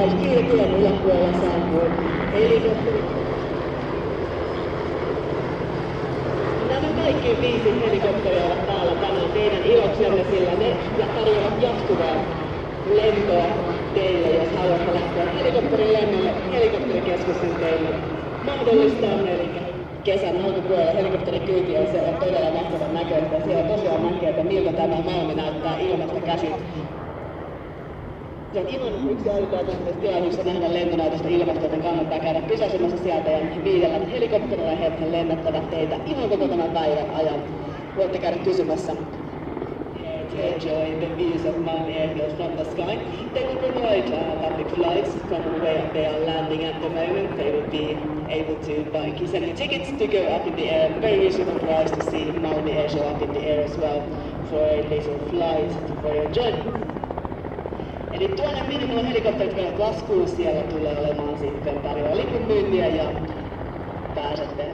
Siivet-lehti yläpuolella saapuu helikopteri. Nämä kaikki 5 helikopteria ovat täällä tänään teidän iloksenne, sillä ne tarjoavat jatkuvaa lentoa teille, jos haluatte lähteä helikopterilennolle. Helikopterikeskus on teille mahdollistaa, eli kesän alkupuolella helikopterikyyti on siellä todella mahtavan näköistä. Siellä tosiaan näkee, että miltä tämä Malmi näyttää ilmasta käsin. Se on ihan yksi ainutlaatuisesta tilaisuudessa nähdä lentonäytöstä ilmasta, joten kannattaa käydä pysähtymässä sieltä ja 5 helikopterilla he lennättävät teitä ihan koko tämän päivän ajan. Voitte käydä kysymässä. Enjoy the views of Malmi Airport from the sky. They will provide public flights from where they are landing at the moment. They will be able to buy kisani tickets to go up in the air. Very reasonable price to see Malmi Airshow up in the air as well for a little flight for your journey. Eli tuonne minne nuo helikopterit menevät laskuun, siellä tulee olemaan sitten tarjolla lipun myyntiä ja pääsette